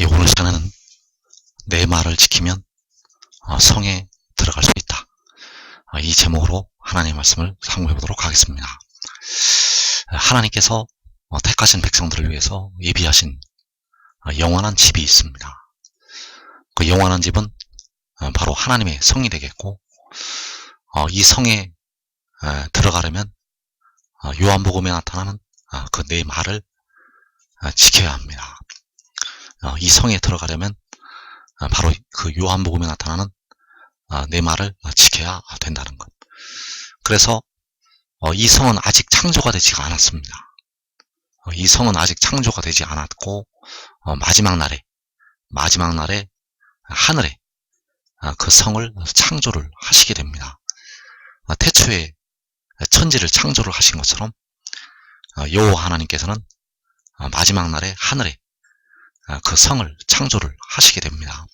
오늘 시간에는 내 말을 지키면 성에 들어갈 수 있다. 이 제목으로 하나님의 말씀을 상고해 보도록 하겠습니다. 하나님께서 택하신 백성들을 위해서 예비하신 영원한 집이 있습니다. 그 영원한 집은 바로 하나님의 성이 되겠고, 이 성에 들어가려면 요한복음에 나타나는 그 내 말을 지켜야 합니다. 이 성에 들어가려면 바로 그 요한복음에 나타나는 내 말을 지켜야 된다는 것. 그래서 이 성은 아직 창조가 되지가 않았습니다. 이 성은 아직 창조가 되지 않았고, 마지막 날에 하늘에 그 성을 창조를 하시게 됩니다. 태초에 천지를 창조를 하신 것처럼 여호와 하나님께서는 마지막 날에 하늘에 그 성을 창조를 하시게 됩니다.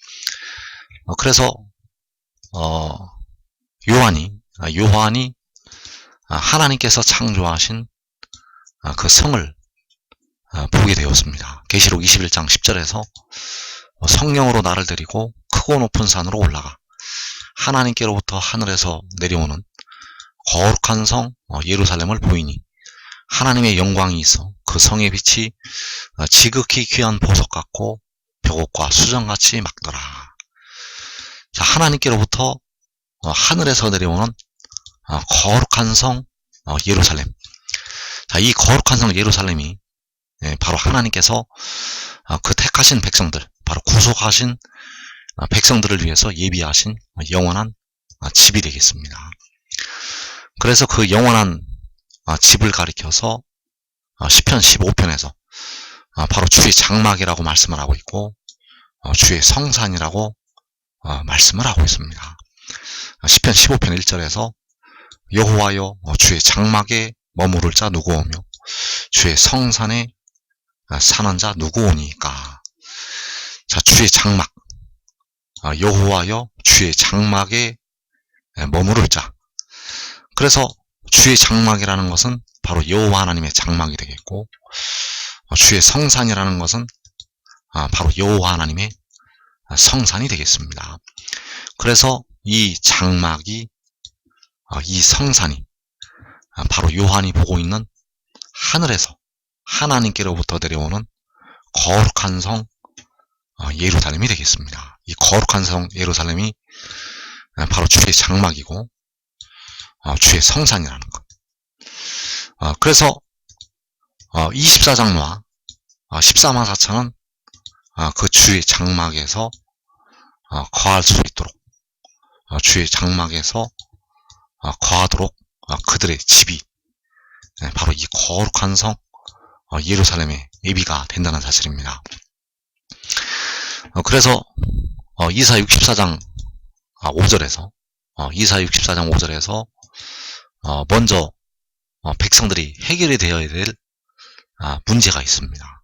그래서 요한이 하나님께서 창조하신 그 성을 보게 되었습니다. 계시록 21장 10절에서 성령으로 나를 데리고 크고 높은 산으로 올라가 하나님께로부터 하늘에서 내려오는 거룩한 성 예루살렘을 보이니 하나님의 영광이 있어 그 성의 빛이 지극히 귀한 보석 같고 벽옥과 수정같이 막더라. 자, 하나님께로부터 하늘에서 내려오는 거룩한 성 예루살렘. 자, 이 거룩한 성 예루살렘이 바로 하나님께서 그 택하신 백성들, 바로 구속하신 백성들을 위해서 예비하신 영원한 집이 되겠습니다. 그래서 그 영원한 집을 가리켜서 시편 15편에서 바로 주의 장막이라고 말씀을 하고 있고, 주의 성산이라고 말씀을 하고 있습니다. 시편 15편 1절에서 여호와여 주의 장막에 머무를 자 누구 오며 주의 성산에 사는 자 누구 오니까. 자, 주의 장막, 여호와여 주의 장막에 머무를 자. 그래서 주의 장막이라는 것은 바로 여호와 하나님의 장막이 되겠고, 주의 성산이라는 것은 바로 여호와 하나님의 성산이 되겠습니다. 그래서 이 장막이, 이 성산이 바로 요한이 보고 있는 하늘에서 하나님께로부터 내려오는 거룩한 성 예루살렘이 되겠습니다. 이 거룩한 성 예루살렘이 바로 주의 장막이고 주의 성산이라는 것. 그래서 24장로와 14만 4천은 그 주의 장막에서 거할 수 있도록, 주의 장막에서 거하도록 그들의 집이 바로 이 거룩한 성 예루살렘의 예비가 된다는 사실입니다. 그래서 이사 64장 5절에서 먼저 백성들이 해결이 되어야 될 문제가 있습니다.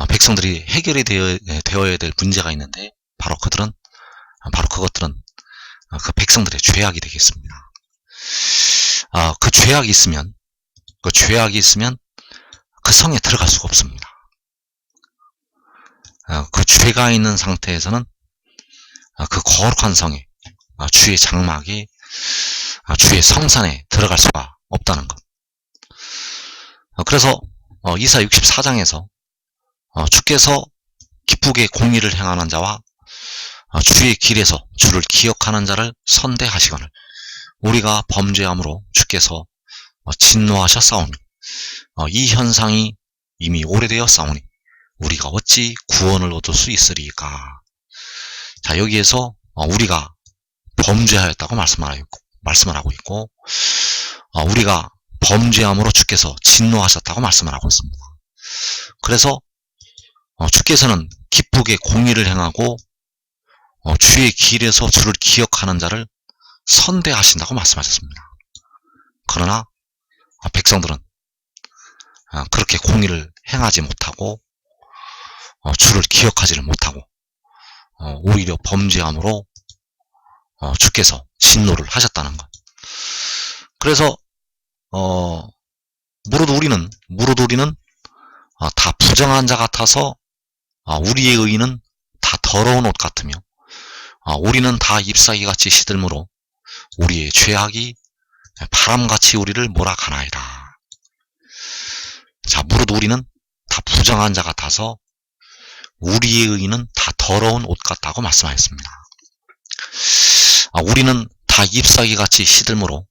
백성들이 해결이 되어야 될 문제가 있는데 바로 그것들은 그 백성들의 죄악이 되겠습니다. 그 죄악이 있으면 그 성에 들어갈 수가 없습니다. 그 죄가 있는 상태에서는 그 거룩한 성에, 주의 장막에, 주의 성산에 들어갈 수가 없다는 것. 그래서 이사 64장에서 주께서 기쁘게 공의를 행하는 자와 주의 길에서 주를 기억하는 자를 선대하시거늘 우리가 범죄함으로 주께서 진노하셨사오니 이 현상이 이미 오래되었사오니 우리가 어찌 구원을 얻을 수 있으리까. 자, 여기에서 우리가 범죄하였다고 말씀을 하고 있고, 우리가 범죄함으로 주께서 진노하셨다고 말씀을 하고 있습니다. 그래서 주께서는 기쁘게 공의를 행하고 주의 길에서 주를 기억하는 자를 선대하신다고 말씀하셨습니다. 그러나 백성들은 그렇게 공의를 행하지 못하고 주를 기억하지를 못하고 오히려 범죄함으로 주께서 진노를 하셨다는 것. 그래서 무릇 우리는 다 부정한 자 같아서 우리의 의는 다 더러운 옷 같으며 우리는 다 잎사귀같이 시들므로 우리의 죄악이 바람같이 우리를 몰아가나이다. 자, 무릇 우리는 다 부정한 자 같아서 우리의 의는 다 더러운 옷 같다고 말씀하였습니다. 우리는 다 잎사귀같이 시들므로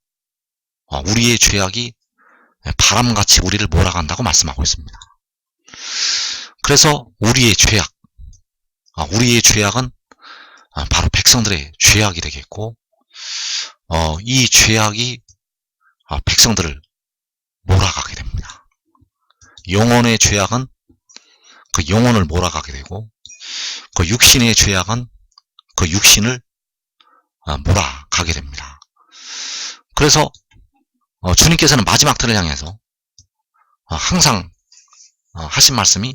우리의 죄악이 바람같이 우리를 몰아간다고 말씀하고 있습니다. 그래서 우리의 죄악은 바로 백성들의 죄악이 되겠고, 이 죄악이 백성들을 몰아가게 됩니다. 영혼의 죄악은 그 영혼을 몰아가게 되고, 그 육신의 죄악은 그 육신을 몰아가게 됩니다. 그래서 주님께서는 마지막 때를 향해서 항상 하신 말씀이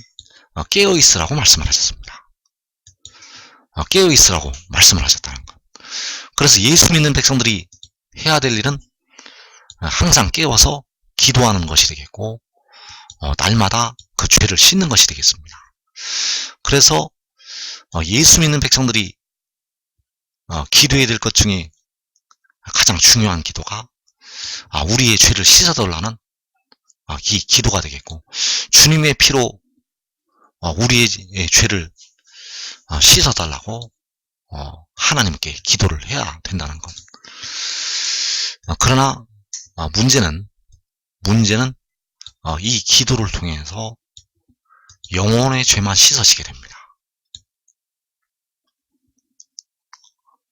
깨어있으라고 말씀을 하셨습니다. 깨어있으라고 말씀을 하셨다는 것. 그래서 예수 믿는 백성들이 해야 될 일은 항상 깨워서 기도하는 것이 되겠고, 날마다 그 죄를 씻는 것이 되겠습니다. 그래서 예수 믿는 백성들이 기도해야 될 것 중에 가장 중요한 기도가 우리의 죄를 씻어달라는 이 기도가 되겠고, 주님의 피로 우리의 죄를 씻어달라고 하나님께 기도를 해야 된다는 것. 그러나 문제는 이 기도를 통해서 영혼의 죄만 씻어지게 됩니다.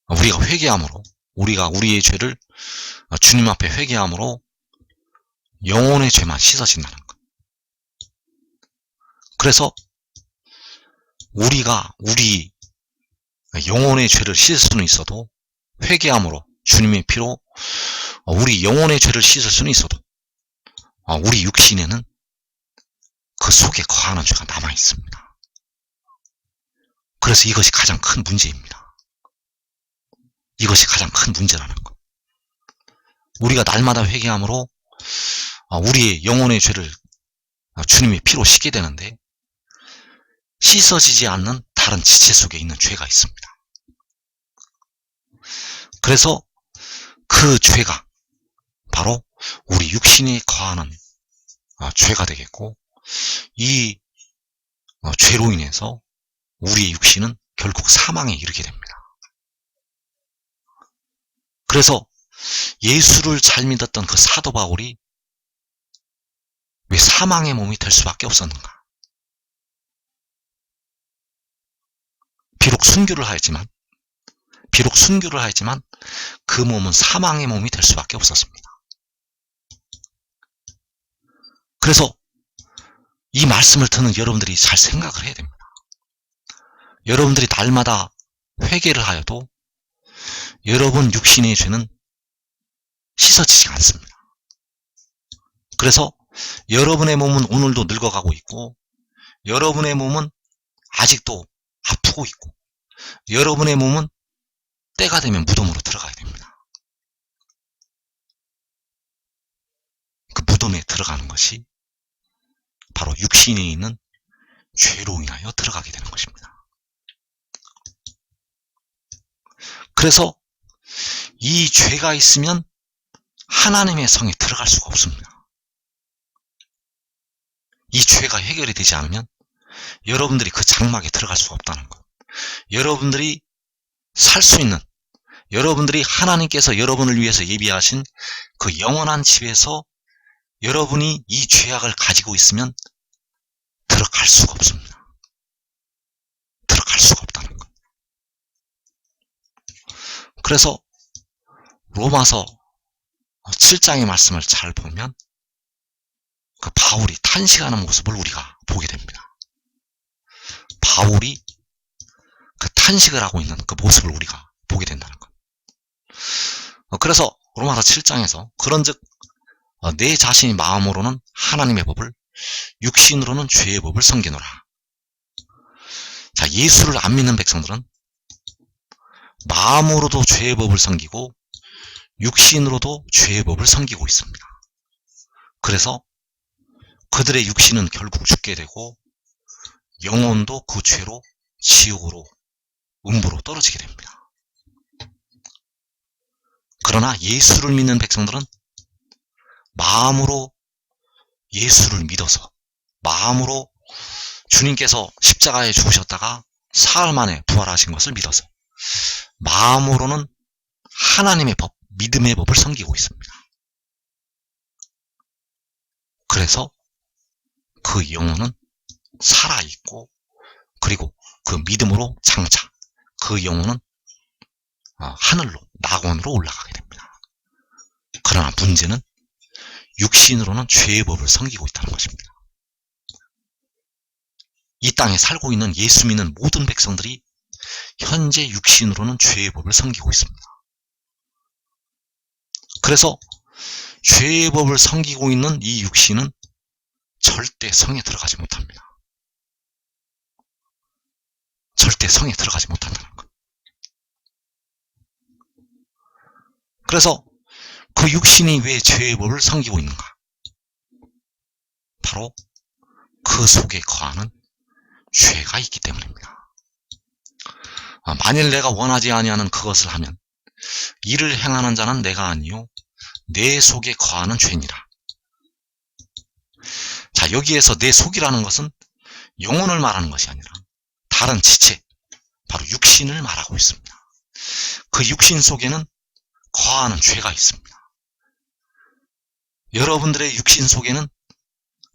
우리가 회개함으로, 우리가 우리의 죄를 주님 앞에 회개함으로 영혼의 죄만 씻어진다는 것. 그래서 우리가 우리 영혼의 죄를 씻을 수는 있어도, 회개함으로 주님의 피로 우리 영혼의 죄를 씻을 수는 있어도 우리 육신에는 그 속에 거하는 죄가 남아 있습니다. 그래서 이것이 가장 큰 문제입니다. 이것이 가장 큰 문제라는 것. 우리가 날마다 회개함으로 우리의 영혼의 죄를 주님의 피로 씻게 되는데, 씻어지지 않는 다른 지체 속에 있는 죄가 있습니다. 그래서 그 죄가 바로 우리 육신에 거하는 죄가 되겠고, 이 죄로 인해서 우리의 육신은 결국 사망에 이르게 됩니다. 그래서 예수를 잘 믿었던 그 사도 바울이 왜 사망의 몸이 될 수밖에 없었는가? 비록 순교를 하였지만 그 몸은 사망의 몸이 될 수밖에 없었습니다. 그래서 이 말씀을 듣는 여러분들이 잘 생각을 해야 됩니다. 여러분들이 날마다 회개를 하여도 여러분 육신의 죄는 씻어지지 않습니다. 그래서 여러분의 몸은 오늘도 늙어가고 있고, 여러분의 몸은 아직도 아프고 있고, 여러분의 몸은 때가 되면 무덤으로 들어가야 됩니다. 그 무덤에 들어가는 것이 바로 육신에 있는 죄로 인하여 들어가게 되는 것입니다. 그래서 이 죄가 있으면 하나님의 성에 들어갈 수가 없습니다. 이 죄가 해결이 되지 않으면 여러분들이 그 장막에 들어갈 수가 없다는 것. 여러분들이 살 수 있는, 여러분들이 하나님께서 여러분을 위해서 예비하신 그 영원한 집에서 여러분이 이 죄악을 가지고 있으면 들어갈 수가 없습니다. 들어갈 수가 없다는 것. 그래서 로마서 7장의 말씀을 잘 보면 그 바울이 탄식하는 모습을 우리가 보게 됩니다. 바울이 그 탄식을 하고 있는 그 모습을 우리가 보게 된다는 것. 그래서 로마서 7장에서 그런즉 내 자신이 마음으로는 하나님의 법을, 육신으로는 죄의 법을 섬기노라. 자, 예수를 안 믿는 백성들은 마음으로도 죄의 법을 섬기고 육신으로도 죄의 법을 섬기고 있습니다. 그래서 그들의 육신은 결국 죽게 되고 영혼도 그 죄로 지옥으로, 음부로 떨어지게 됩니다. 그러나 예수를 믿는 백성들은 마음으로 예수를 믿어서, 마음으로 주님께서 십자가에 죽으셨다가 사흘 만에 부활하신 것을 믿어서 마음으로는 하나님의 법, 믿음의 법을 섬기고 있습니다. 그래서 그 영혼은 살아있고, 그리고 그 믿음으로 장차 그 영혼은 하늘로, 낙원으로 올라가게 됩니다. 그러나 문제는 육신으로는 죄의 법을 섬기고 있다는 것입니다. 이 땅에 살고 있는 예수 믿는 모든 백성들이 현재 육신으로는 죄의 법을 섬기고 있습니다. 그래서 죄의 법을 섬기고 있는 이 육신은 절대 성에 들어가지 못합니다. 절대 성에 들어가지 못한다는 것. 그래서 그 육신이 왜 죄의 법을 섬기고 있는가? 바로 그 속에 거하는 죄가 있기 때문입니다. 만일 내가 원하지 아니하는 그것을 하면 이를 행하는 자는 내가 아니요 내 속에 거하는 죄니라. 자, 여기에서 내 속이라는 것은 영혼을 말하는 것이 아니라 다른 지체, 바로 육신을 말하고 있습니다. 그 육신 속에는 거하는 죄가 있습니다. 여러분들의 육신 속에는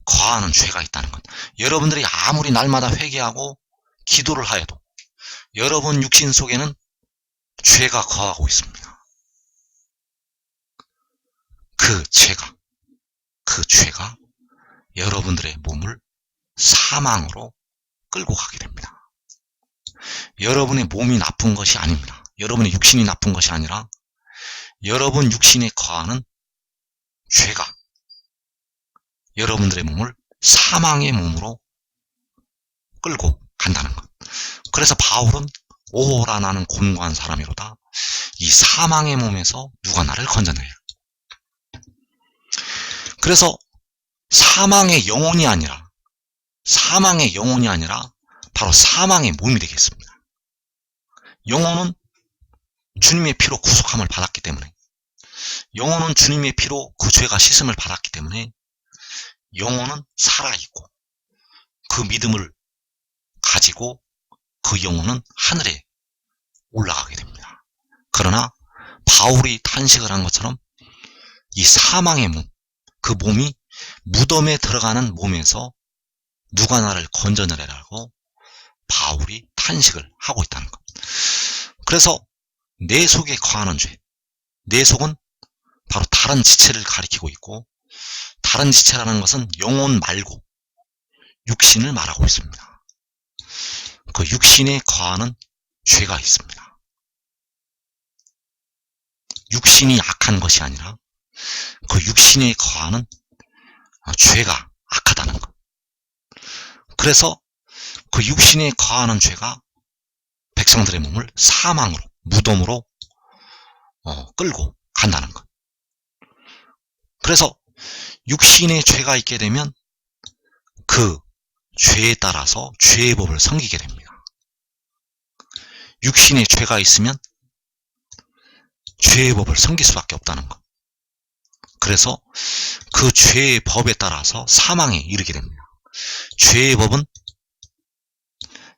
거하는 죄가 있다는 것. 여러분들이 아무리 날마다 회개하고 기도를 하여도 여러분 육신 속에는 죄가 거하고 있습니다. 그 죄가 여러분들의 몸을 사망으로 끌고 가게 됩니다. 여러분의 몸이 나쁜 것이 아닙니다. 여러분의 육신이 나쁜 것이 아니라 여러분 육신에 거하는 죄가 여러분들의 몸을 사망의 몸으로 끌고 간다는 것. 그래서 바울은 오호라 나는 곤고한 사람이로다. 이 사망의 몸에서 누가 나를 건져내요. 그래서 사망의 영혼이 아니라 바로 사망의 몸이 되겠습니다. 영혼은 주님의 피로 구속함을 받았기 때문에, 영혼은 주님의 피로 그 죄가 씻음을 받았기 때문에 영혼은 살아있고 그 믿음을 가지고 그 영혼은 하늘에 올라가게 됩니다. 그러나 바울이 탄식을 한 것처럼 이 사망의 몸, 그 몸이 무덤에 들어가는 몸에서 누가 나를 건져내라고 바울이 탄식을 하고 있다는 것. 그래서 내 속에 거하는 죄, 내 속은 바로 다른 지체를 가리키고 있고, 다른 지체라는 것은 영혼 말고 육신을 말하고 있습니다. 그 육신에 거하는 죄가 있습니다. 육신이 악한 것이 아니라 그 육신에 거하는 죄가 악하다는 것. 그래서 그 육신에 거하는 죄가 백성들의 몸을 사망으로, 무덤으로 끌고 간다는 것. 그래서 육신에 죄가 있게 되면 그 죄에 따라서 죄의 법을 섬기게 됩니다. 육신에 죄가 있으면 죄의 법을 섬길 수밖에 없다는 것. 그래서 그 죄의 법에 따라서 사망에 이르게 됩니다. 죄의 법은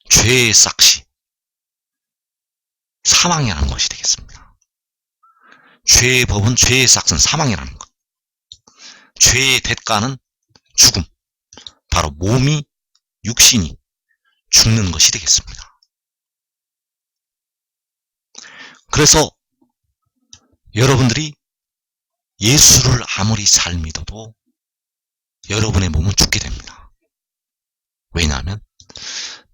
죄의 싹시, 사망이라는 것이 되겠습니다. 죄의 법은 죄의 싹은 사망이라는 것. 죄의 대가는 죽음, 바로 몸이, 육신이 죽는 것이 되겠습니다. 그래서 여러분들이 예수를 아무리 잘 믿어도 여러분의 몸은 죽게 됩니다. 왜냐하면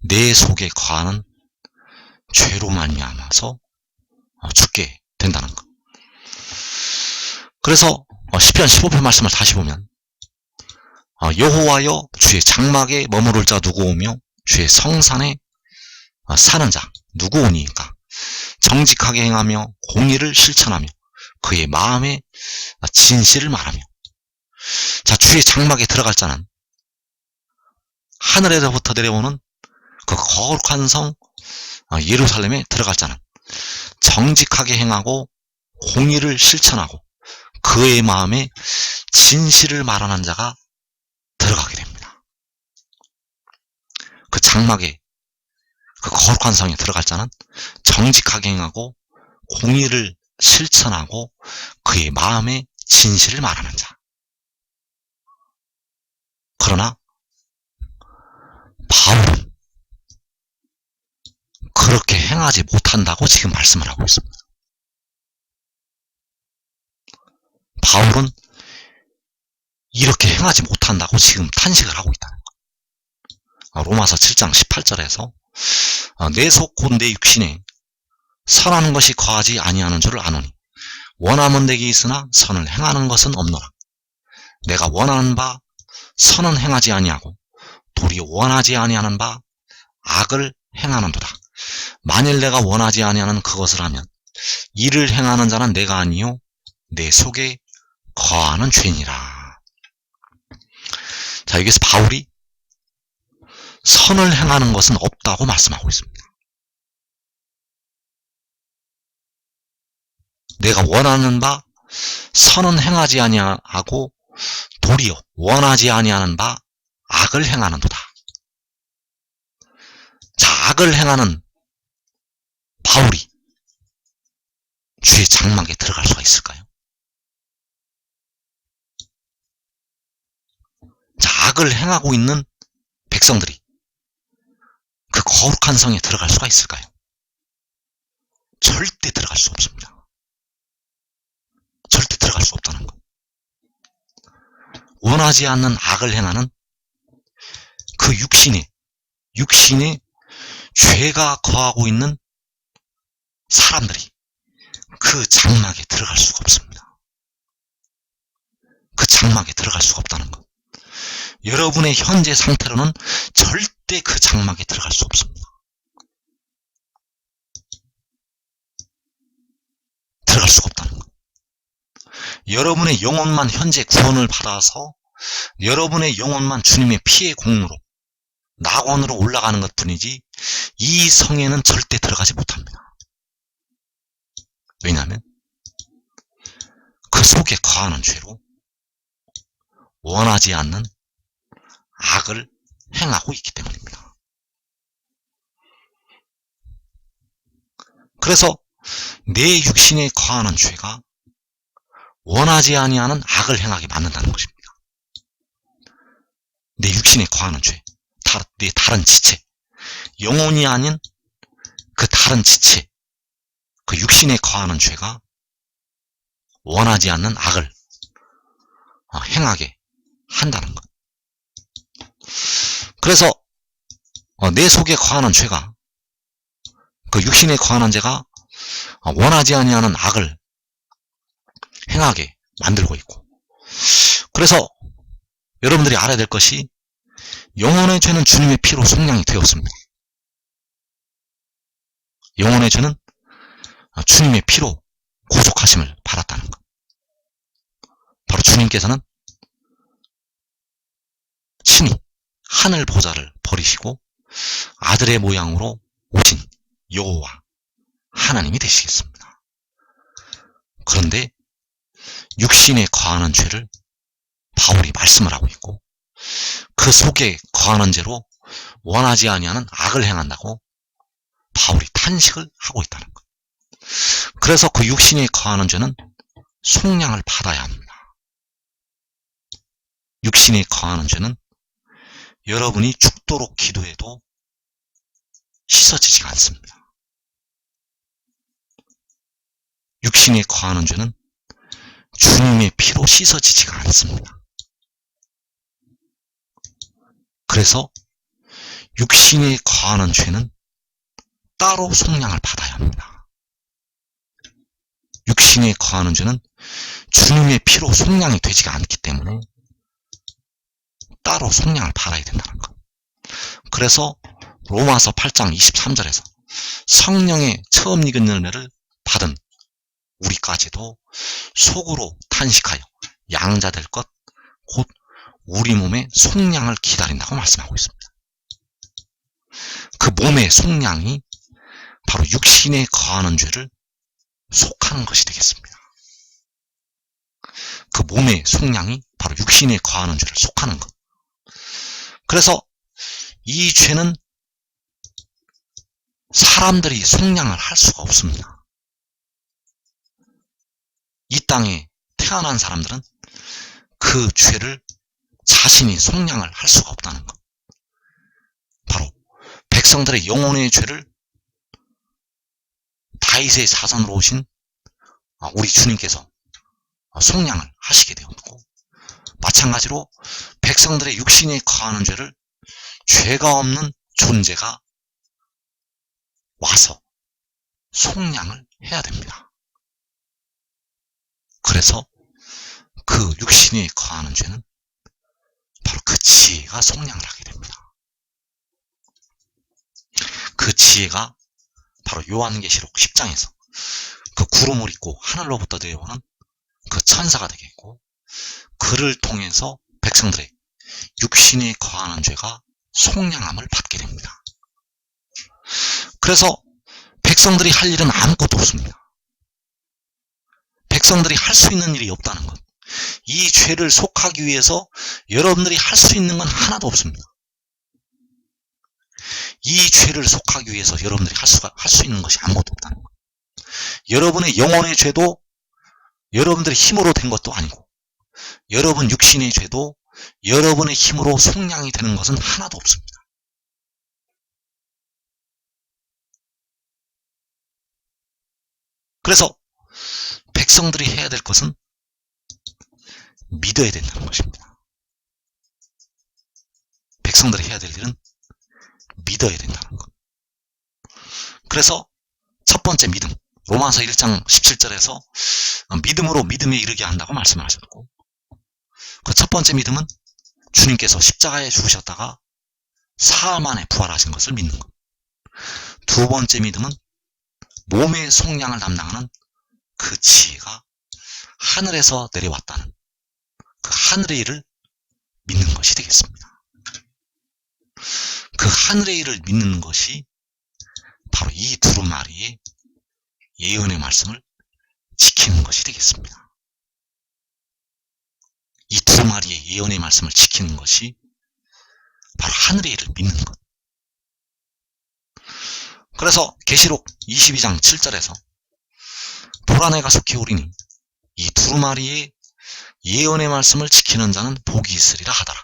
내 속에 거하는 죄로 말미암아서 죽게 된다는 것. 그래서 시편 15편 말씀을 다시 보면 여호와여 주의 장막에 머무를 자 누구 오며 주의 성산에 사는 자 누구 오니까 정직하게 행하며 공의를 실천하며 그의 마음에 진실을 말하며. 자, 주의 장막에 들어갈 자는 하늘에서부터 내려오는 그 거룩한 성 예루살렘에 들어갈 자는 정직하게 행하고 공의를 실천하고 그의 마음에 진실을 말하는 자가 들어가게 됩니다. 그 장막에 그 거룩한 성에 들어갈 자는 정직하게 행하고 공의를 실천하고 그의 마음에 진실을 말하는 자. 그러나 바울은 그렇게 행하지 못한다고 지금 말씀을 하고 있습니다. 바울은 이렇게 행하지 못한다고 지금 탄식을 하고 있다는 거예요. 로마서 7장 18절에서 내 속 곧 내 육신에 선하는 것이 거하지 아니하는 줄을 아노니 원함은 내게 있으나 선을 행하는 것은 없노라. 내가 원하는 바 선은 행하지 아니하고 도리어 원하지 아니하는 바 악을 행하는도다. 만일 내가 원하지 아니하는 그것을 하면 이를 행하는 자는 내가 아니요 내 속에 거하는 죄니라. 자, 여기서 바울이 선을 행하는 것은 없다고 말씀하고 있습니다. 내가 원하는 바 선은 행하지 아니하고 도리어 원하지 아니하는 바 악을 행하는도다. 자, 악을 행하는 바울이 주의 장막에 들어갈 수가 있을까요? 자, 악을 행하고 있는 백성들이 그 거룩한 성에 들어갈 수가 있을까요? 절대 들어갈 수 없습니다. 절대 들어갈 수 없다는 것. 원하지 않는 악을 행하는 그 육신에 죄가 거하고 있는 사람들이 그 장막에 들어갈 수가 없습니다. 그 장막에 들어갈 수가 없다는 것. 여러분의 현재 상태로는 절대 그 장막에 들어갈 수 없습니다. 들어갈 수가 없다는 것. 여러분의 영혼만 현재 구원을 받아서 여러분의 영혼만 주님의 피의 공로로 낙원으로 올라가는 것뿐이지 이 성에는 절대 들어가지 못합니다. 왜냐하면 그 속에 거하는 죄로 원하지 않는 악을 행하고 있기 때문입니다. 그래서 내 육신에 거하는 죄가 원하지 아니하는 악을 행하게 만든다는 것입니다. 내 육신에 거하는 죄, 내 다른 지체, 영혼이 아닌 그 다른 지체, 그 육신에 거하는 죄가 원하지 않는 악을 행하게 한다는 것. 그래서 내 속에 거하는 죄가, 그 육신에 거하는 죄가 원하지 아니하는 악을 행하게 만들고 있고, 그래서 여러분들이 알아야 될 것이 영혼의 죄는 주님의 피로 속량이 되었습니다. 영혼의 죄는 주님의 피로 구속하심을 받았다는 것. 바로 주님께서는 친히 하늘 보좌를 버리시고 아들의 모양으로 오신 여호와 하나님이 되시겠습니다. 그런데 육신에 거하는 죄를 바울이 말씀을 하고 있고 그 속에 거하는 죄로 원하지 아니하는 악을 행한다고 바울이 탄식을 하고 있다는 것. 그래서 그 육신에 거하는 죄는 속량을 받아야 합니다. 육신에 거하는 죄는 여러분이 죽도록 기도해도 씻어지지가 않습니다. 육신에 거하는 죄는 주님의 피로 씻어지지가 않습니다. 그래서 육신에 거하는 죄는 따로 속량을 받아야 합니다. 육신에 거하는 죄는 주님의 피로 속량이 되지가 않기 때문에 따로 속량을 받아야 된다는 것. 그래서 로마서 8장 23절에서 성령의 처음 익은 열매를 받은 우리까지도 속으로 탄식하여 양자될 것 곧 우리 몸의 속량을 기다린다고 말씀하고 있습니다. 그 몸의 속량이 바로 육신에 거하는 죄를 속하는 것이 되겠습니다. 그 몸의 속량이 바로 육신에 거하는 죄를 속하는 것. 그래서 이 죄는 사람들이 속량을 할 수가 없습니다. 이 땅에 태어난 사람들은 그 죄를 자신이 속량을 할 수가 없다는 것. 바로 백성들의 영혼의 죄를 다윗의 사선으로 오신 우리 주님께서 속량을 하시게 되었고, 마찬가지로 백성들의 육신에 거하는 죄를 죄가 없는 존재가 와서 속량을 해야 됩니다. 그래서 그 육신에 거하는 죄는 바로 그 지혜가 속량을 하게 됩니다. 그 지혜가 바로 요한계시록 10장에서 그 구름을 입고 하늘로부터 내려오는 그 천사가 되겠고, 그를 통해서 백성들의 육신에 거하는 죄가 속량함을 받게 됩니다. 그래서 백성들이 할 일은 아무것도 없습니다. 백성들이 할 수 있는 일이 없다는 것. 이 죄를 속하기 위해서 여러분들이 할 수 있는 건 하나도 없습니다. 이 죄를 속하기 위해서 여러분들이 할 수 있는 것이 아무것도 없다는 것. 여러분의 영혼의 죄도 여러분들의 힘으로 된 것도 아니고, 여러분 육신의 죄도 여러분의 힘으로 속량이 되는 것은 하나도 없습니다. 그래서 백성들이 해야 될 것은 믿어야 된다는 것입니다. 백성들이 해야 될 일은 믿어야 된다는 것. 그래서 첫 번째 믿음, 로마서 1장 17절에서 믿음으로 믿음에 이르게 한다고 말씀을 하셨고, 그 첫 번째 믿음은 주님께서 십자가에 죽으셨다가 사흘 만에 부활하신 것을 믿는 것. 두 번째 믿음은 몸의 속량을 담당하는 그 지혜가 하늘에서 내려왔다는 그 하늘의 일을 믿는 것이 되겠습니다. 그 하늘의 일을 믿는 것이 바로 이 두루마리의 예언의 말씀을 지키는 것이 되겠습니다. 이 두루마리의 예언의 말씀을 지키는 것이 바로 하늘의 일을 믿는 것. 그래서 계시록 22장 7절에서 도라내가 속히 오리니 이 두루마리의 예언의 말씀을 지키는 자는 복이 있으리라 하더라.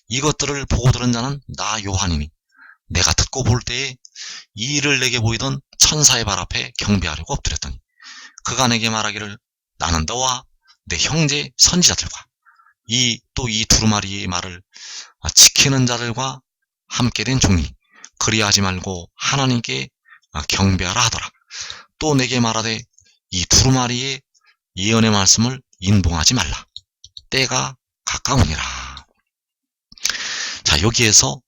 이것들을 보고 들은 자는 나 요한이니 내가 듣고 볼 때에 이 일을 내게 보이던 천사의 발 앞에 경배하려고 엎드렸더니 그가 내게 말하기를 나는 너와 내 형제 선지자들과 이 두루마리의 말을 지키는 자들과 함께 된 종이 그리하지 말고 하나님께 경배하라 하더라. 또 내게 말하되 이 두루마리의 예언의 말씀을 인봉하지 말라. 때가 가까우니라. 자, 여기에서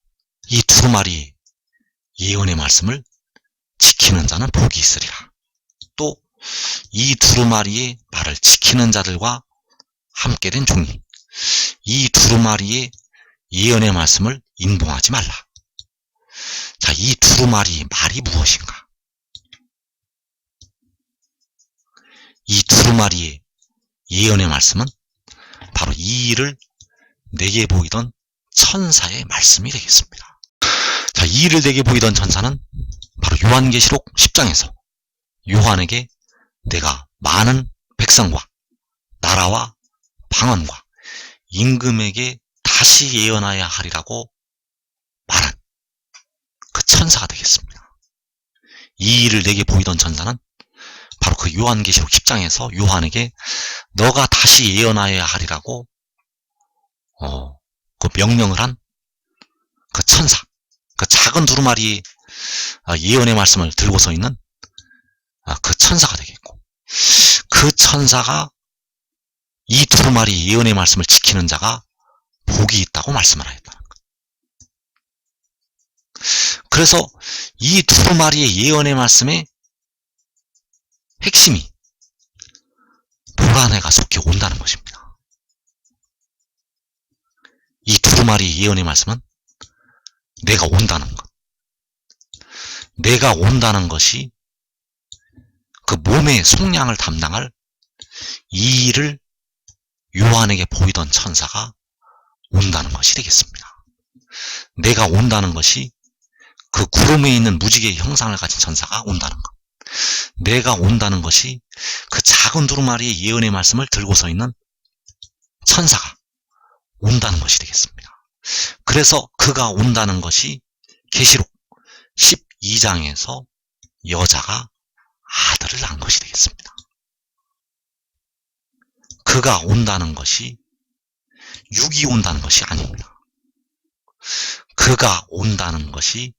이 두루마리 예언의 말씀을 지키는 자는 복이 있으리라. 또 이 두루마리의 말을 지키는 자들과 함께 된 종이 이 두루마리의 예언의 말씀을 인봉하지 말라. 자, 이 두루마리의 말이 무엇인가? 이 두루마리의 예언의 말씀은 바로 이 일을 내게 보이던 천사의 말씀이 되겠습니다. 자, 이 일을 내게 보이던 천사는 바로 요한계시록 10장에서 요한에게 내가 많은 백성과 나라와 방언과 임금에게 다시 예언하여야 하리라고 말한 그 천사가 되겠습니다. 이 일을 내게 보이던 천사는 바로 그 요한계시록 10장에서 요한에게 너가 다시 예언하여야 하리라고 그 명령을 한 그 천사, 그 작은 두루마리의 예언의 말씀을 들고서 있는 그 천사가 되겠고, 그 천사가 이 두루마리 예언의 말씀을 지키는 자가 복이 있다고 말씀을 하였다는 것. 그래서 이 두루마리의 예언의 말씀의 핵심이 도라내가 속히 온다는 것입니다. 이 두루마리 예언의 말씀은 내가 온다는 것, 내가 온다는 것이 그 몸의 속량을 담당할 이 일을 요한에게 보이던 천사가 온다는 것이 되겠습니다. 내가 온다는 것이 그 구름에 있는 무지개의 형상을 가진 천사가 온다는 것. 내가 온다는 것이 그 작은 두루마리의 예언의 말씀을 들고서 있는 천사가 온다는 것이 되겠습니다. 그래서 그가 온다는 것이 계시록 12장에서 여자가 아들을 낳은 것이 되겠습니다. 그가 온다는 것이 육이 온다는 것이 아닙니다. 그가 온다는 것이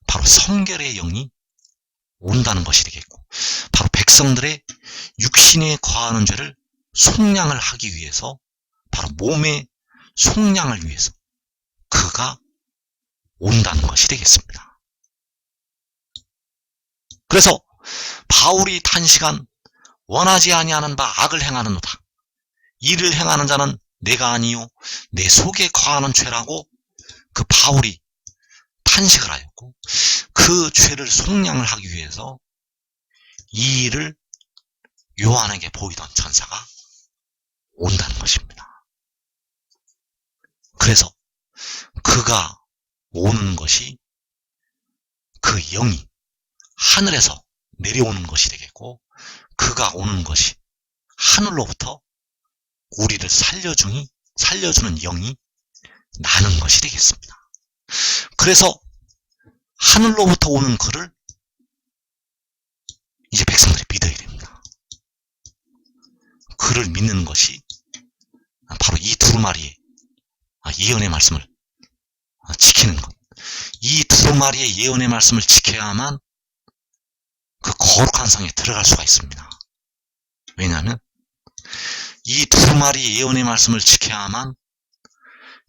바로 성결의 영이 온다는 것이 되겠고, 바로 백성들의 육신에 거하는 죄를 속량을 하기 위해서, 바로 몸의 속량을 위해서 그가 온다는 것이 되겠습니다. 그래서 바울이 단시간 원하지 아니하는 바 악을 행하는도다. 이를 행하는 자는 내가 아니요 내 속에 거하는 죄라고 그 바울이 탄식을 하였고, 그 죄를 속량을 하기 위해서 이 일을 요한에게 보이던 천사가 온다는 것입니다. 그래서 그가 오는 것이 그 영이 하늘에서 내려오는 것이 되겠고, 그가 오는 것이 하늘로부터 우리를 살려주는 영이 나는 것이 되겠습니다. 그래서 하늘로부터 오는 그를 이제 백성들이 믿어야 됩니다. 그를 믿는 것이 바로 이 두루마리의 예언의 말씀을 지키는 것. 이 두루마리의 예언의 말씀을 지켜야만 그 거룩한 성에 들어갈 수가 있습니다. 왜냐하면 이 두루마리의 예언의 말씀을 지켜야만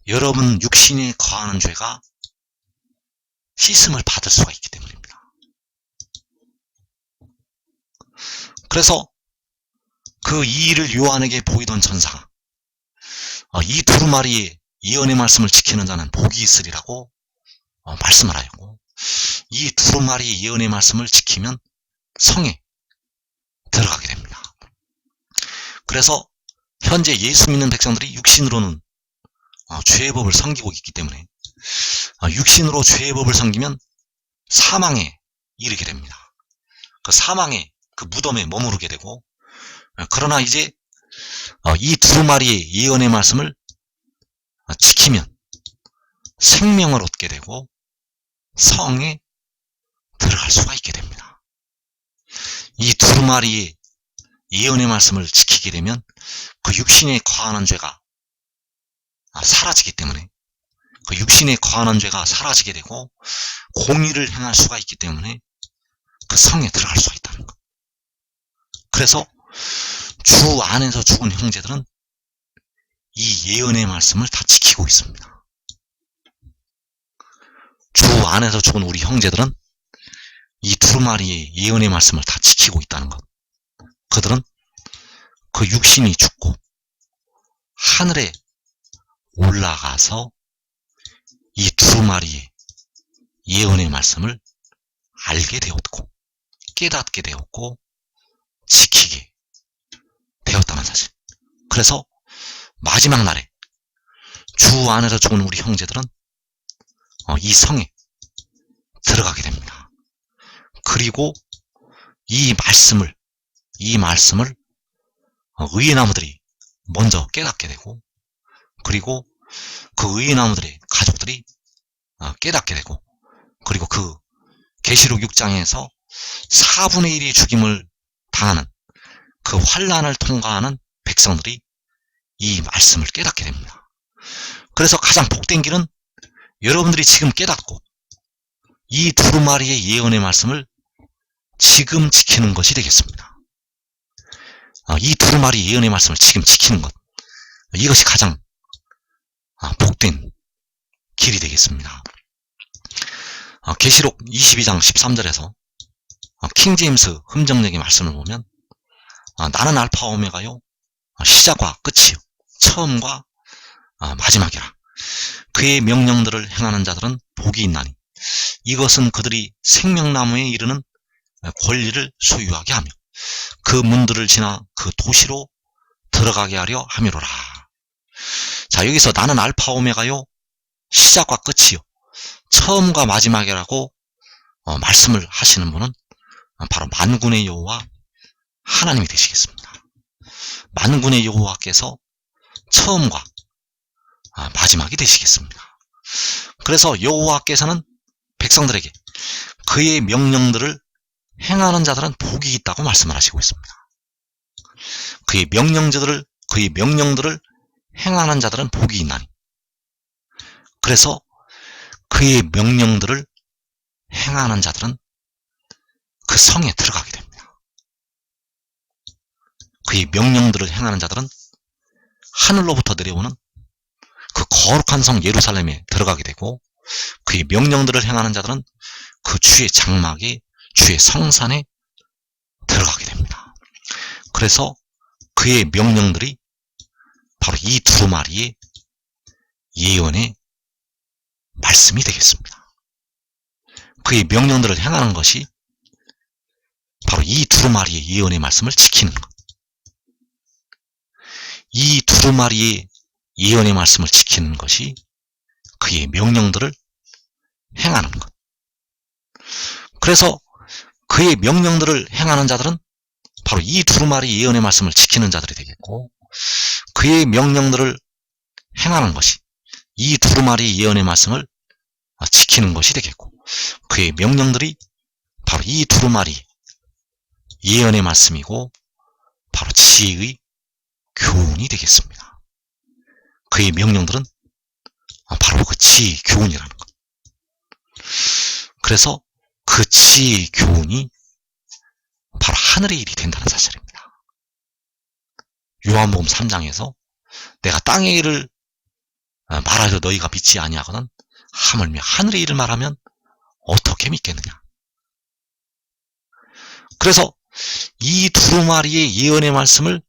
여러분 육신에 거하는 죄가 씻음을 받을 수가 있기 때문입니다. 그래서 그 이 일을 요한에게 보이던 천사가 이 두루마리의 예언의 말씀을 지키는 자는 복이 있으리라고 말씀을 하였고, 이 두루마리의 예언의 말씀을 지키면 성에 들어가게 됩니다. 그래서 현재 예수 믿는 백성들이 육신으로는 죄의 법을 섬기고 있기 때문에 육신으로 죄의 법을 섬기면 사망에 이르게 됩니다. 그 사망의 그 무덤에 머무르게 되고, 그러나 이제 이 두루마리의 예언의 말씀을 지키면 생명을 얻게 되고 성에 들어갈 수가 있게 됩니다. 이 두루마리의 예언의 말씀을 지키게 되면 그 육신에 거하는 죄가 사라지기 때문에, 그 육신에 거하는 죄가 사라지게 되고 공의를 행할 수가 있기 때문에 그 성에 들어갈 수가 있다는 것. 그래서 주 안에서 죽은 형제들은 이 예언의 말씀을 다 지키고 있습니다. 주 안에서 죽은 우리 형제들은 이 두루마리의 예언의 말씀을 다 지키고 있다는 것. 그들은 그 육신이 죽고 하늘에 올라가서 이 두루마리의 예언의 말씀을 알게 되었고 깨닫게 되었고 지키게 되었다는 사실. 그래서 마지막 날에 주 안에서 죽은 우리 형제들은 이 성에 들어가게 됩니다. 그리고 이 말씀을 의의 나무들이 먼저 깨닫게 되고, 그리고 그 의의 나무들의 가족들이 깨닫게 되고, 그리고 그 계시록 6장에서 4분의 1이 죽임을 당하는 그 환난을 통과하는 백성들이 이 말씀을 깨닫게 됩니다. 그래서 가장 복된 길은 여러분들이 지금 깨닫고 이 두루마리의 예언의 말씀을 지금 지키는 것이 되겠습니다. 이 두루마리 예언의 말씀을 지금 지키는 것, 이것이 가장 복된 길이 되겠습니다. 계시록 22장 13절에서 킹제임스 흠정역의 말씀을 보면 나는 알파 오메가요 시작과 끝이요 처음과 마지막이라. 그의 명령들을 행하는 자들은 복이 있나니 이것은 그들이 생명나무에 이르는 권리를 소유하게 하며 그 문들을 지나 그 도시로 들어가게 하려 함이로라. 자, 여기서 나는 알파 오메가요, 시작과 끝이요, 처음과 마지막이라고 말씀을 하시는 분은 바로 만군의 여호와 하나님이 되시겠습니다. 만군의 여호와께서 처음과 마지막이 되시겠습니다. 그래서 여호와께서는 백성들에게 그의 명령들을 행하는 자들은 복이 있다고 말씀을 하시고 있습니다. 그의 명령들을 행하는 자들은 복이 있나니, 그래서 그의 명령들을 행하는 자들은 그 성에 들어가게 됩니다. 그의 명령들을 행하는 자들은 하늘로부터 내려오는 그 거룩한 성 예루살렘에 들어가게 되고, 그의 명령들을 행하는 자들은 그 주의 장막에, 주의 성산에 들어가게 됩니다. 그래서 그의 명령들이 바로 이 두루마리의 예언의 말씀이 되겠습니다. 그의 명령들을 행하는 것이 바로 이 두루마리의 예언의 말씀을 지키는 것. 이 두루마리의 예언의 말씀을 지키는 것이 그의 명령들을 행하는 것. 그래서 그의 명령들을 행하는 자들은 바로 이 두루마리 예언의 말씀을 지키는 자들이 되겠고, 그의 명령들을 행하는 것이 이 두루마리 예언의 말씀을 지키는 것이 되겠고, 그의 명령들이 바로 이 두루마리 예언의 말씀이고 바로 지혜의 교훈이 되겠습니다. 그의 명령들은 바로 그 지혜의 교훈이라는 것. 그래서 그 지혜의 교훈이 바로 하늘의 일이 된다는 사실입니다. 요한복음 3장에서 내가 땅의 일을 말하여 너희가 믿지 아니하거든 하물며 하늘의 일을 말하면 어떻게 믿겠느냐. 그래서 이 두루마리의 예언의 말씀을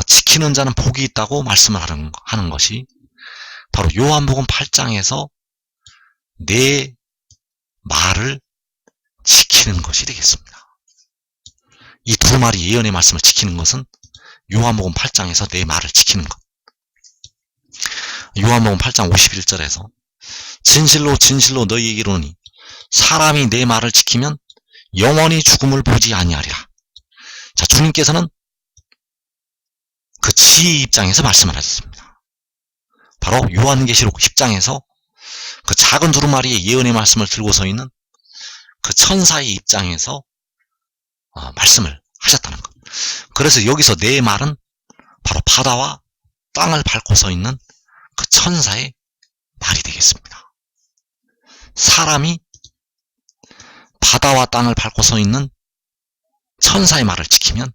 지키는 자는 복이 있다고 말씀을 하는 것이 바로 요한복음 8장에서 내 말을 지키는 것이 되겠습니다. 이 두루마리 예언의 말씀을 지키는 것은 요한복음 8장에서 내 말을 지키는 것. 요한복음 8장 51절에서 진실로 진실로 너희에게 이르노니 사람이 내 말을 지키면 영원히 죽음을 보지 아니하리라. 자, 주님께서는 그 지혜의 입장에서 말씀을 하셨습니다. 바로 요한계시록 10장에서 그 작은 두루마리의 예언의 말씀을 들고 서 있는 그 천사의 입장에서 말씀을 하셨다는 것. 그래서 여기서 내 말은 바로 바다와 땅을 밟고 서 있는 그 천사의 말이 되겠습니다. 사람이 바다와 땅을 밟고 서 있는 천사의 말을 지키면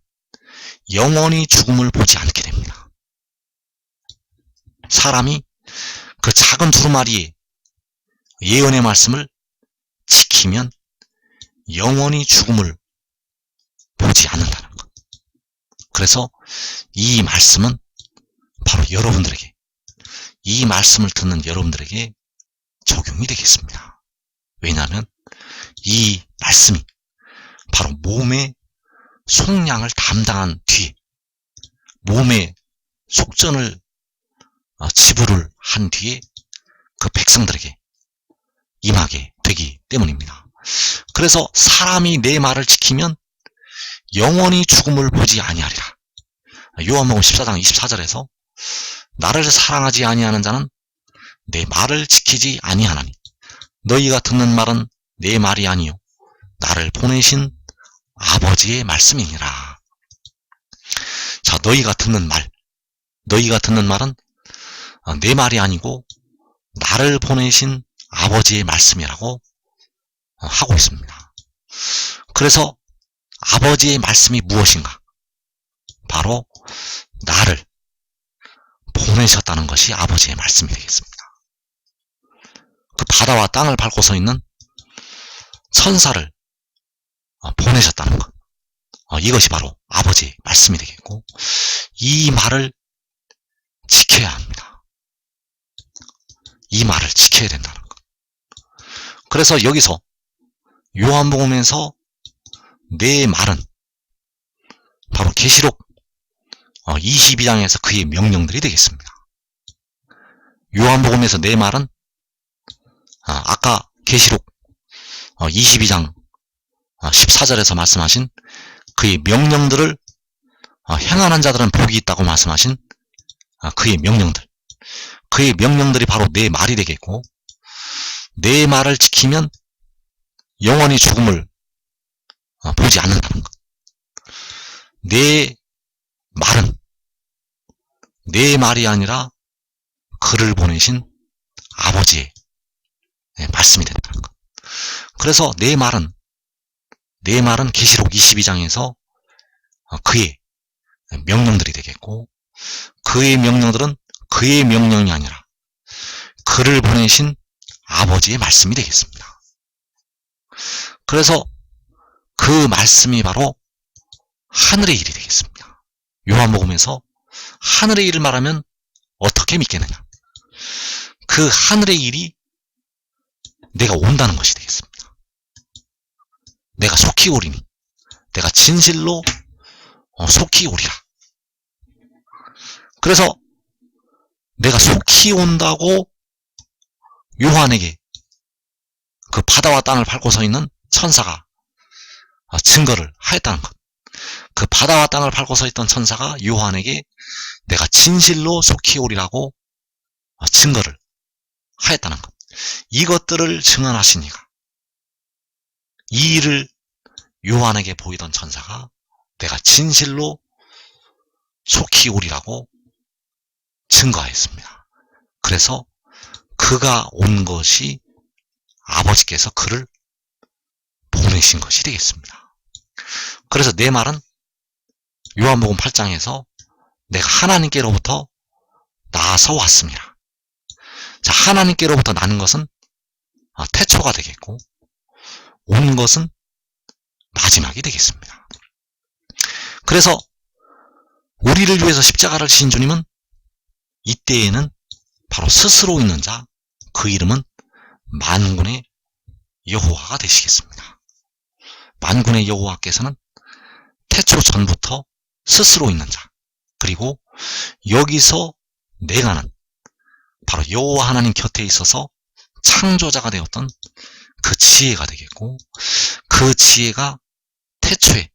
영원히 죽음을 보지 않게 됩니다. 사람이 그 작은 두루마리의 예언의 말씀을 지키면 영원히 죽음을 보지 않는다는 것. 그래서 이 말씀은 바로 여러분들에게, 이 말씀을 듣는 여러분들에게 적용이 되겠습니다. 왜냐하면 이 말씀이 바로 몸의 속량을 담당한 뒤에, 몸의 속전을 지불을 한 뒤에 그 백성들에게 임하게 되기 때문입니다. 그래서 사람이 내 말을 지키면 영원히 죽음을 보지 아니하리라. 요한복음 14장 24절에서 나를 사랑하지 아니하는 자는 내 말을 지키지 아니하나니 너희가 듣는 말은 내 말이 아니요 나를 보내신 아버지의 말씀이니라. 자, 너희가 듣는 말은 내 말이 아니고 나를 보내신 아버지의 말씀이라고 하고 있습니다. 그래서 아버지의 말씀이 무엇인가? 바로 나를 보내셨다는 것이 아버지의 말씀이 되겠습니다. 그 바다와 땅을 밟고 서 있는 천사를 보내셨다는 것. 이것이 바로 아버지의 말씀이 되겠고, 이 말을 지켜야 합니다. 이 말을 지켜야 된다는 것. 그래서 여기서 요한복음에서 내 말은 바로 계시록 22장에서 그의 명령들이 되겠습니다. 요한복음에서 내 말은 아까 계시록 22장 14절에서 말씀하신 그의 명령들을 행하는 자들은 복이 있다고 말씀하신 그의 명령들이 바로 내 말이 되겠고, 내 말을 지키면 영원히 죽음을 보지 않는다는 것. 내 말은 내 말이 아니라 그를 보내신 아버지의 말씀이 된다는 것. 그래서 내 말은 계시록 22장에서 그의 명령들이 되겠고, 그의 명령들은 그의 명령이 아니라 그를 보내신 아버지의 말씀이 되겠습니다. 그래서 그 말씀이 바로 하늘의 일이 되겠습니다. 요한복음에서 하늘의 일을 말하면 어떻게 믿겠느냐? 그 하늘의 일이 내가 온다는 것이 되겠습니다. 내가 속히 오리니, 내가 진실로 속히 오리라. 그래서 내가 속히 온다고 요한에게 그 바다와 땅을 밟고 서 있는 천사가 증거를 하였다는 것. 그 바다와 땅을 밟고 서 있던 천사가 요한에게 내가 진실로 속히 오리라고 증거를 하였다는 것. 이것들을 증언하신 이가, 이 일을 요한에게 보이던 천사가 내가 진실로 속히 오리라고 증거하였습니다. 그래서 그가 온 것이 아버지께서 그를 보내신 것이 되겠습니다. 그래서 내 말은 요한복음 8장에서 내가 하나님께로부터 나서 왔습니다. 자, 하나님께로부터 나는 것은 태초가 되겠고, 온 것은 마지막이 되겠습니다. 그래서 우리를 위해서 십자가를 지신 주님은 이때에는 바로 스스로 있는 자, 그 이름은 만군의 여호와가 되시겠습니다. 만군의 여호와께서는 태초 전부터 스스로 있는 자, 그리고 여기서 내가는 바로 여호와 하나님 곁에 있어서 창조자가 되었던 그 지혜가 되겠고, 그 지혜가 태초에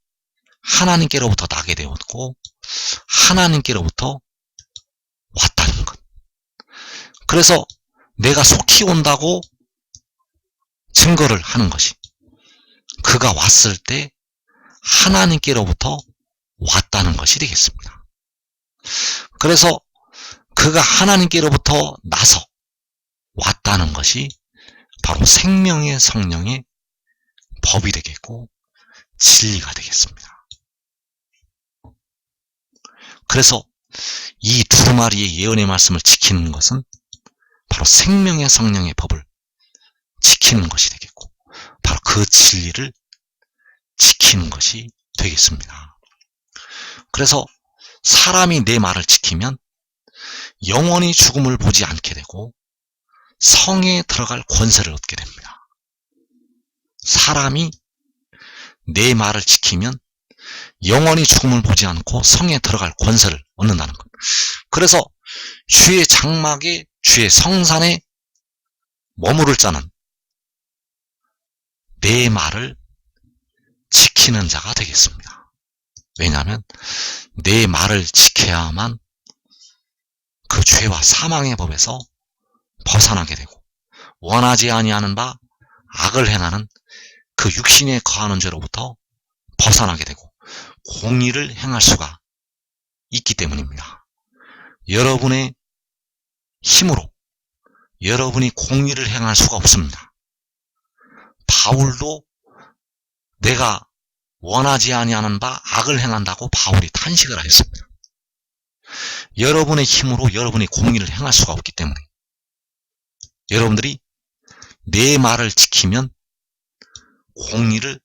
하나님께로부터 나게 되었고 하나님께로부터 왔다는 것. 그래서 내가 속히 온다고 증거를 하는 것이, 그가 왔을 때 하나님께로부터 왔다는 것이 되겠습니다. 그래서 그가 하나님께로부터 나서 왔다는 것이 바로 생명의 성령의 법이 되겠고 진리가 되겠습니다. 그래서 이 두루마리의 예언의 말씀을 지키는 것은 바로 생명의 성령의 법을 지키는 것이 되겠고, 바로 그 진리를 지키는 것이 되겠습니다. 그래서 사람이 내 말을 지키면 영원히 죽음을 보지 않게 되고 성에 들어갈 권세를 얻게 됩니다. 사람이 내 말을 지키면 영원히 죽음을 보지 않고 성에 들어갈 권세를 얻는다는 것. 그래서 주의 장막에, 주의 성산에 머무를 자는 내 말을 지키는 자가 되겠습니다. 왜냐하면 내 말을 지켜야만 그 죄와 사망의 법에서 벗어나게 되고, 원하지 아니하는 바 악을 행하는 그 육신에 거하는 죄로부터 벗어나게 되고 공의를 행할 수가 있기 때문입니다. 여러분의 힘으로 여러분이 공의를 행할 수가 없습니다. 바울도 내가 원하지 아니하는 바 악을 행한다고 바울이 탄식을 하였습니다. 여러분의 힘으로 여러분이 공의를 행할 수가 없기 때문에 여러분들이 내 말을 지키면 공의를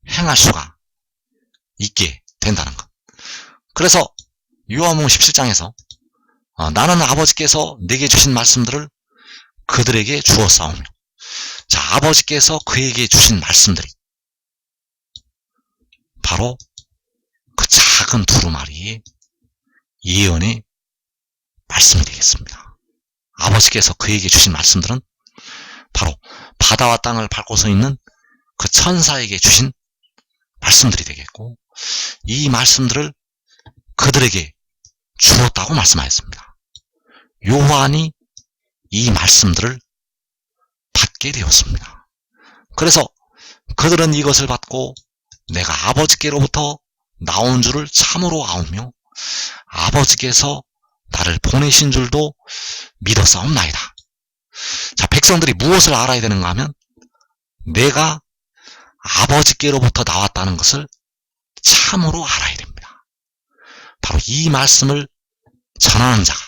행할 수가 있게 된다는 것. 그래서 요한복음 17장에서 나는 아버지께서 내게 주신 말씀들을 그들에게 주었사오며 자, 아버지께서 그에게 주신 말씀들이 바로 그 작은 두루마리의 예언의 말씀이 되겠습니다. 아버지께서 그에게 주신 말씀들은 바로 바다와 땅을 밟고 서 있는 그 천사에게 주신 말씀들이 되겠고, 이 말씀들을 그들에게 주었다고 말씀하였습니다. 요한이 이 말씀들을 받게 되었습니다. 그래서 그들은 이것을 받고 내가 아버지께로부터 나온 줄을 참으로 아오며 아버지께서 나를 보내신 줄도 믿었사옵나이다. 자, 백성들이 무엇을 알아야 되는가 하면 내가 아버지께로부터 나왔다는 것을 참으로 알아야 됩니다. 바로 이 말씀을 전하는 자가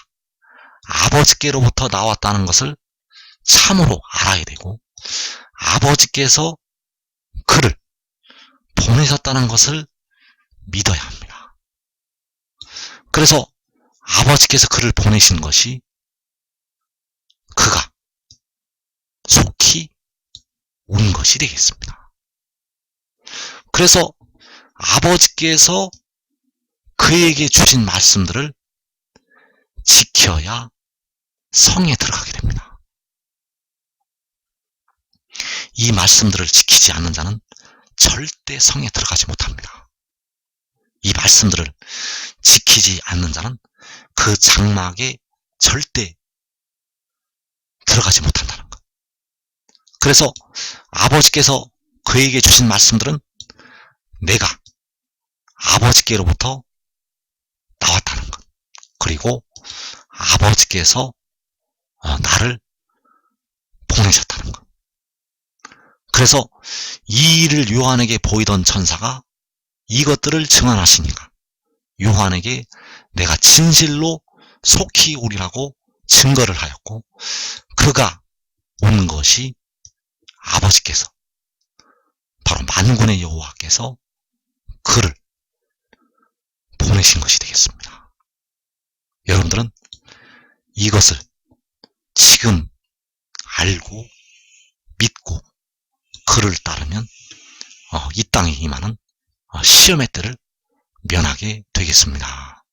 아버지께로부터 나왔다는 것을 참으로 알아야 되고, 아버지께서 그를 보내셨다는 것을 믿어야 합니다. 그래서 아버지께서 그를 보내신 것이 그가 속히 온 것이 되겠습니다. 그래서 아버지께서 그에게 주신 말씀들을 지켜야 성에 들어가게 됩니다. 이 말씀들을 지키지 않는 자는 절대 성에 들어가지 못합니다. 이 말씀들을 지키지 않는 자는 그 장막에 절대 들어가지 못한다는 것. 그래서 아버지께서 그에게 주신 말씀들은 내가 아버지께로부터 나왔다는 것, 그리고 아버지께서 나를 보내셨다는 것. 그래서 이 일을 요한에게 보이던 천사가 이것들을 증언하시니까 요한에게 내가 진실로 속히 오리라고 증거를 하였고, 그가 온 것이 아버지께서 바로 만군의 여호와께서 그를 보내신 것이 되겠습니다. 여러분들은 이것을 지금 알고 믿고 그를 따르면 이 땅에 임하는 시험의 때를 면하게 되겠습니다.